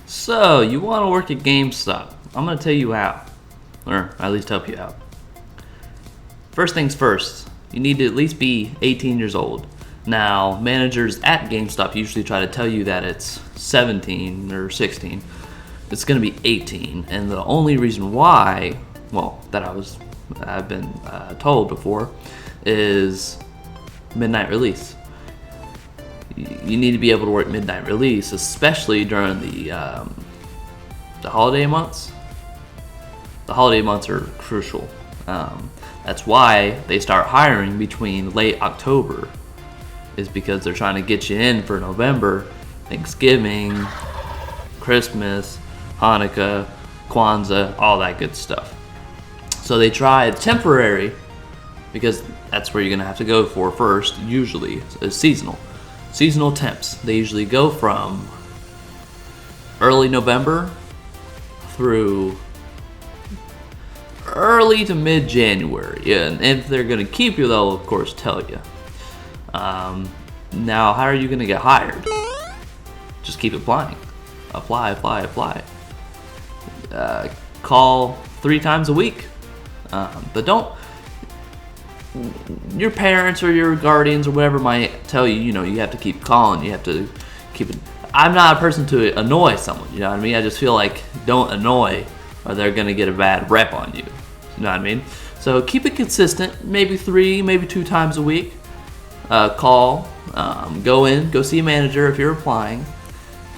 So, you want to work at GameStop. I'm going to tell you how, or at least help you out. First things first, you need to at least be 18 years old. Now, managers at GameStop usually try to tell you that it's 17 or 16. It's going to be 18, and the only reason why, I've been told before, is midnight release. You need to be able to work midnight release, especially during the holiday months. The holiday months are crucial. That's why they start hiring between late October, is because they're trying to get you in for November, Thanksgiving, Christmas, Hanukkah, Kwanzaa, all that good stuff. So they try temporary, because that's where you're going to have to go for first, usually, is seasonal. Seasonal temps. They usually go from early November through early to mid-January. Yeah, and if they're going to keep you, they'll, of course, tell you. Now, how are you going to get hired? Just keep applying. Apply. Call 3 times a week. But don't... Your parents or your guardians or whatever might tell you, you have to keep calling. You have to keep it. I'm not a person to annoy someone, you know what I mean? I just feel like don't annoy or they're going to get a bad rep on you. You know what I mean? So keep it consistent, maybe 3, maybe 2 times a week. Call, go see a manager if you're applying,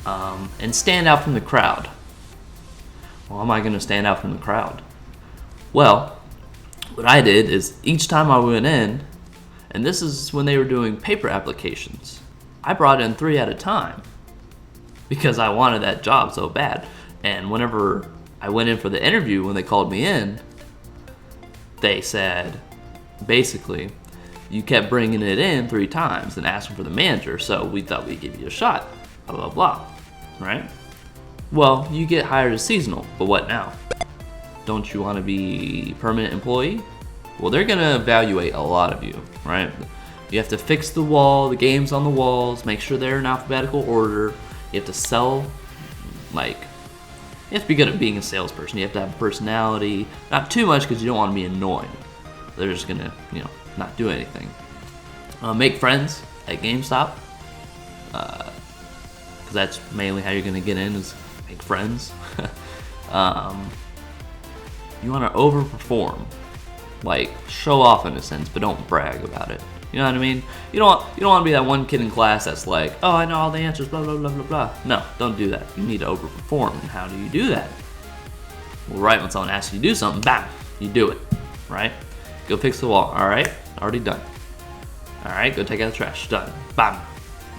and stand out from the crowd. Well, how am I going to stand out from the crowd? Well, what I did is each time I went in, and this is when they were doing paper applications, I brought in 3 at a time because I wanted that job so bad. And whenever I went in for the interview, when they called me in, they said, basically, you kept bringing it in 3 times and asking for the manager, so we thought we'd give you a shot, blah, blah, blah, right? Well, you get hired as seasonal, but what now? Don't you want to be permanent employee? Well, they're going to evaluate a lot of you, right? You have to fix the wall, the games on the walls, make sure they're in alphabetical order. You have to sell, you have to be good at being a salesperson. You have to have a personality, not too much because you don't want to be annoying. They're just going to, not do anything. Make friends at GameStop, because that's mainly how you're going to get in, is make friends. You want to overperform, show off in a sense, but don't brag about it. You know what I mean? You don't want to be that one kid in class that's like, oh, I know all the answers, blah, blah, blah, blah, blah. No, don't do that. You need to overperform. And how do you do that? Well, right when someone asks you to do something, bam, you do it, right? Go fix the wall. All right, already done. All right, go take out the trash. Done. Bam.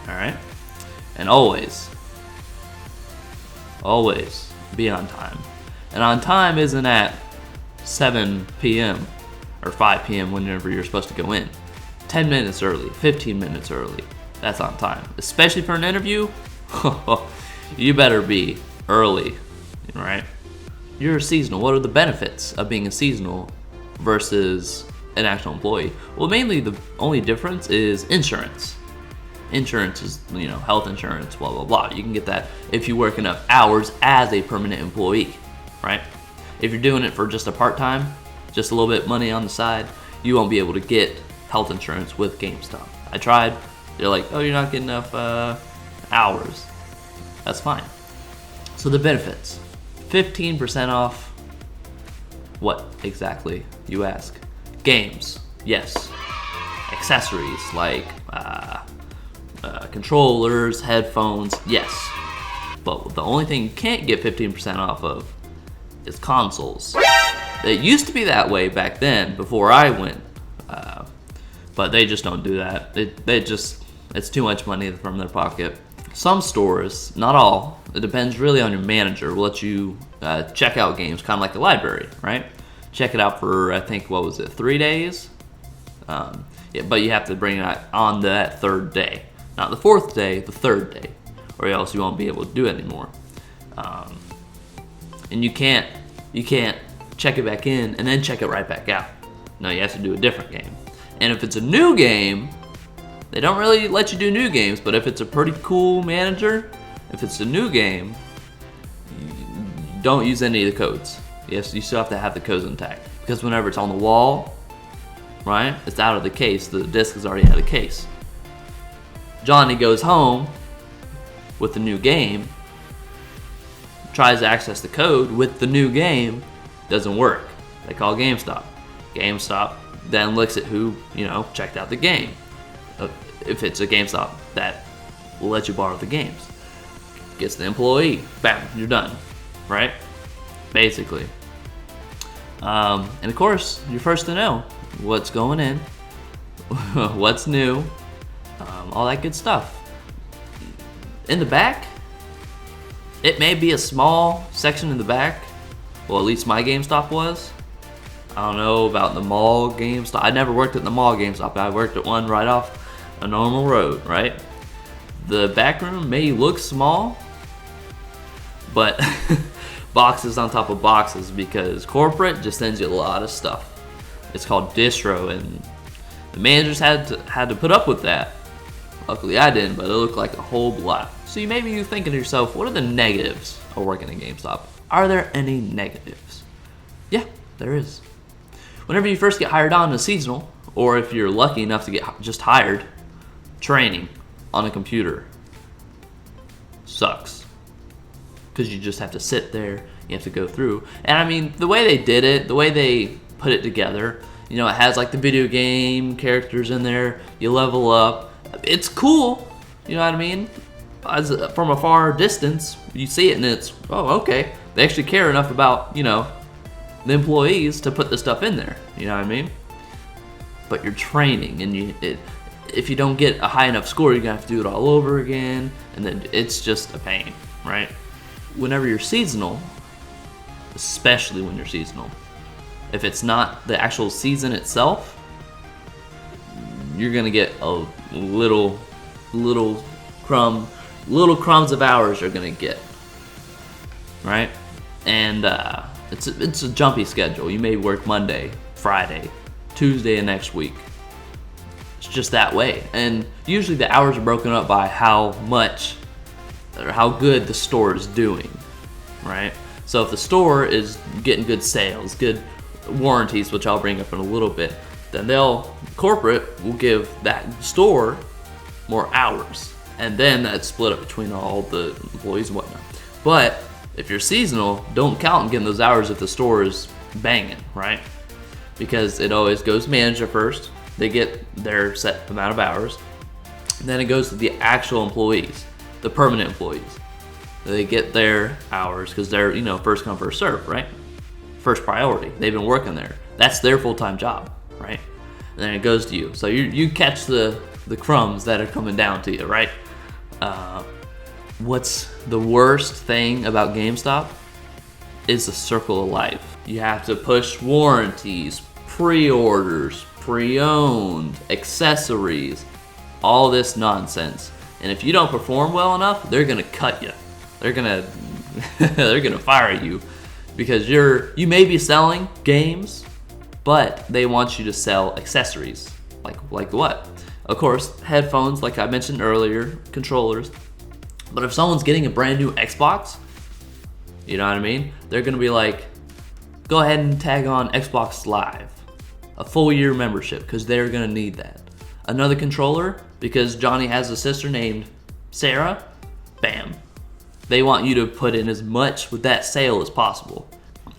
All right? And always be on time. And on time isn't at 7 p.m. or 5 p.m. whenever you're supposed to go in. 10 minutes early, 15 minutes early. That's on time. Especially for an interview, you better be early, right? You're a seasonal. What are the benefits of being a seasonal versus an actual employee? Well, mainly the only difference is insurance. Insurance is, health insurance, blah, blah, blah. You can get that if you work enough hours as a permanent employee, right? If you're doing it for just a part-time, just a little bit of money on the side, you won't be able to get health insurance with GameStop. I tried. They're like, oh, you're not getting enough hours. That's fine. So the benefits. 15% off. What exactly, you ask? Games. Yes. Accessories like controllers, headphones. Yes. But the only thing you can't get 15% off of is consoles. It used to be that way back then before I went, but they just don't do that. It's too much money from their pocket. Some stores, not all, it depends really on your manager, will let you check out games, kind of like the library, right? Check it out for, I think, 3 days? But you have to bring it on that 3rd day. Not the 4th day, the 3rd day, or else you won't be able to do it anymore. And you can't check it back in and then check it right back out. No, you have to do a different game. And if it's a new game, they don't really let you do new games, but if it's a pretty cool manager, if it's a new game, don't use any of the codes. Yes, you still have to have the codes intact, because whenever it's on the wall, right, it's out of the case. The disc is already out of the case. Johnny goes home with the new game, tries to access the code with the new game, doesn't work. They call GameStop. GameStop then looks at who, checked out the game. If it's a GameStop that will let you borrow the games. Gets the employee, bam, you're done, right? Basically. And of course, you're first to know what's going in, what's new, all that good stuff. In the back, it may be a small section in the back. Well, at least my GameStop was. I don't know about the mall GameStop. I never worked at the mall GameStop. I worked at one right off a normal road, right? The back room may look small, but boxes on top of boxes, because corporate just sends you a lot of stuff. It's called distro, and the managers had to put up with that. Luckily I didn't, but it looked like a whole lot. So you may be thinking to yourself, what are the negatives of working at GameStop? Are there any negatives? Yeah, there is. Whenever you first get hired on as seasonal, or if you're lucky enough to get just hired, training on a computer sucks. Because you just have to sit there, you have to go through. And I mean, the way they did it, the way they put it together, it has like the video game characters in there, you level up. It's cool, you know what I mean? From a far distance, you see it and it's, oh, okay. They actually care enough about, the employees to put the stuff in there, you know what I mean? But you're training, and if you don't get a high enough score, you're gonna have to do it all over again, and then it's just a pain, right? Whenever you're seasonal, especially when you're seasonal, if it's not the actual season itself, you're gonna get a little crumbs of hours you're gonna get, right? And it's a jumpy schedule. You may work Monday, Friday, Tuesday of next week. It's just that way. And usually the hours are broken up by how much or how good the store is doing, right? So if the store is getting good sales, good warranties, which I'll bring up in a little bit, then corporate will give that store more hours. And then that's split up between all the employees and whatnot. But if you're seasonal, don't count on getting those hours if the store is banging, right? Because it always goes manager first. They get their set amount of hours. And then it goes to the actual employees, the permanent employees. They get their hours because they're, first come, first serve, right? First priority. They've been working there. That's their full-time job, right? And then it goes to you. So you catch the crumbs that are coming down to you, right? What's the worst thing about GameStop is the circle of life. You have to push warranties, pre-orders, pre-owned, accessories, all this nonsense. And if you don't perform well enough, they're gonna cut you. They're gonna fire you, because you may be selling games, but they want you to sell accessories. Like what? Of course, headphones, like I mentioned earlier, controllers. But if someone's getting a brand new Xbox, you know what I mean? They're gonna be like, go ahead and tag on Xbox Live, a full year membership, because they're gonna need that. Another controller, because Johnny has a sister named Sarah, bam. They want you to put in as much with that sale as possible.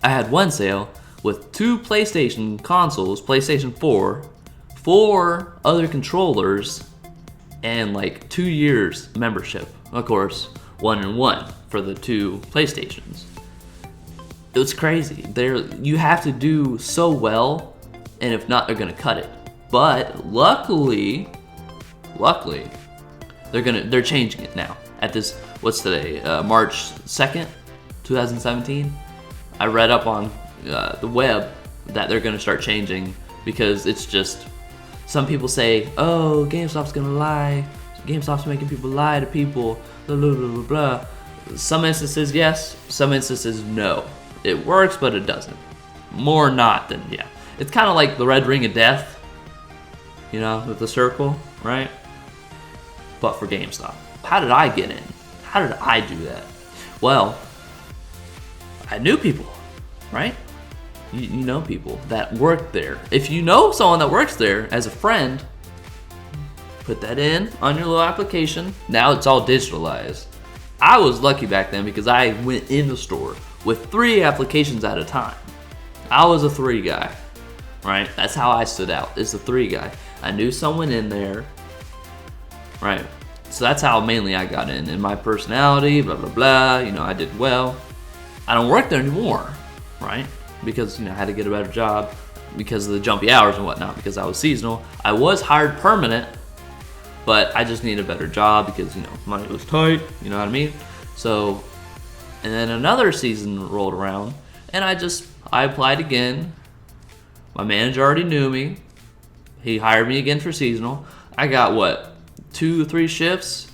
I had one sale with 2 PlayStation consoles, PlayStation 4, 4 other controllers, and like 2 years membership. Of course, 1 and 1 for the 2 PlayStations. It was crazy. You have to do so well, and if not, they're gonna cut it. But luckily, they're changing it now. At this, what's today? March 2nd, 2017. I read up on the web that they're gonna start changing, because it's just, some people say, oh, GameStop's gonna lie. GameStop's making people lie to people, blah, blah, blah, blah, blah. Some instances, yes. Some instances, no. It works, but it doesn't. More not than, yeah. It's kind of like the red ring of death, with the circle, right? But for GameStop. How did I get in? How did I do that? Well, I knew people, right? You know people that work there. If you know someone that works there as a friend, put that in on your little application. Now it's all digitalized. I was lucky back then because I went in the store with 3 applications at a time. I was a 3 guy, right? That's how I stood out, is the 3 guy. I knew someone in there, right? So that's how mainly I got in my personality, blah, blah, blah. You know, I did well. I don't work there anymore, right? Because, you know, I had to get a better job because of the jumpy hours and whatnot, because I was seasonal. I was hired permanent, but I just needed a better job because, you know, money was tight, you know what I mean? So, and then another season rolled around, and I applied again. My manager already knew me. He hired me again for seasonal. I got, 2 or 3 shifts?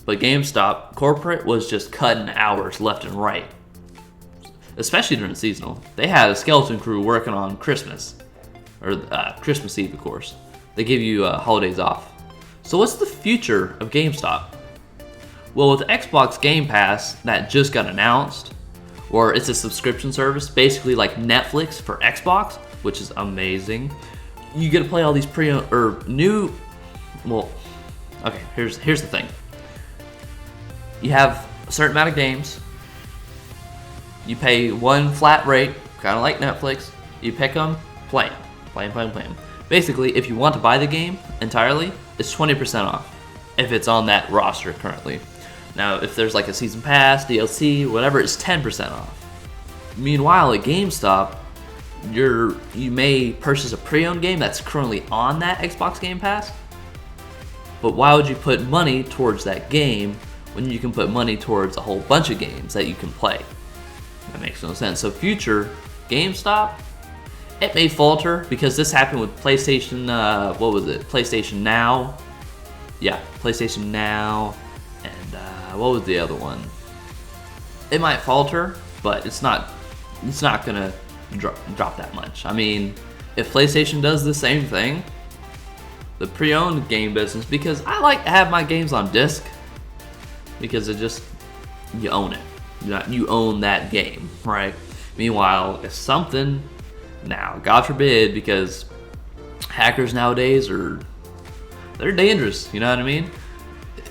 But GameStop corporate was just cutting hours left and right. Especially during seasonal. They had a skeleton crew working on Christmas. Or Christmas Eve, of course. They give you holidays off. So what's the future of GameStop? Well, with Xbox Game Pass that just got announced, or it's a subscription service, basically like Netflix for Xbox, which is amazing. You get to play all these okay, here's the thing. You have a certain amount of games. You pay one flat rate, kind of like Netflix. You pick them, play them. Basically, if you want to buy the game entirely, it's 20% off if it's on that roster currently. Now, if there's like a season pass, DLC, whatever, it's 10% off. Meanwhile, at GameStop, you may purchase a pre-owned game that's currently on that Xbox Game Pass, but why would you put money towards that game when you can put money towards a whole bunch of games that you can play? That makes no sense. So future GameStop, it may falter because this happened with PlayStation, PlayStation Now. Yeah, PlayStation Now, and what was the other one? It might falter, but it's not gonna drop that much. I mean, if PlayStation does the same thing, the pre-owned game business, because I like to have my games on disc, because you own it. You own that game, right? Meanwhile, if something, now, God forbid, because hackers nowadays they're dangerous, you know what I mean?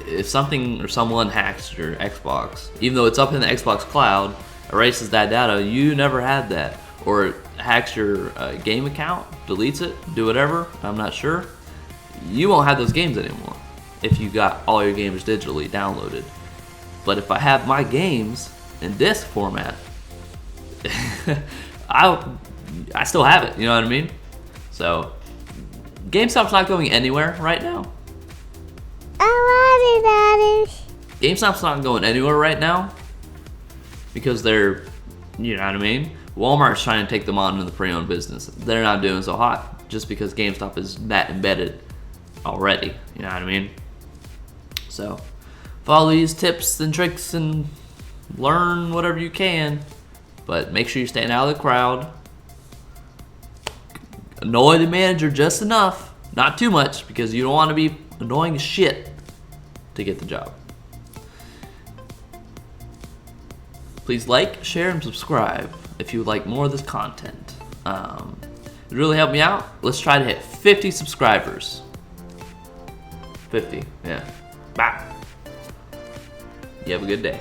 If something or someone hacks your Xbox, even though it's up in the Xbox cloud, erases that data, you never had that. Or hacks your game account, deletes it, do whatever, I'm not sure. You won't have those games anymore if you got all your games digitally downloaded. But if I have my games in disc format, I still have it, you know what I mean? So, GameStop's not going anywhere right now. GameStop's not going anywhere right now because they're, you know what I mean? Walmart's trying to take them on in the pre-owned business. They're not doing so hot just because GameStop is that embedded already, you know what I mean? So, follow these tips and tricks and learn whatever you can, but make sure you're staying out of the crowd. Annoy the manager just enough, not too much, because you don't want to be annoying as shit to get the job. Please like, share, and subscribe if you would like more of this content. It really helped me out. Let's try to hit 50 subscribers. 50, yeah. Bye. You have a good day.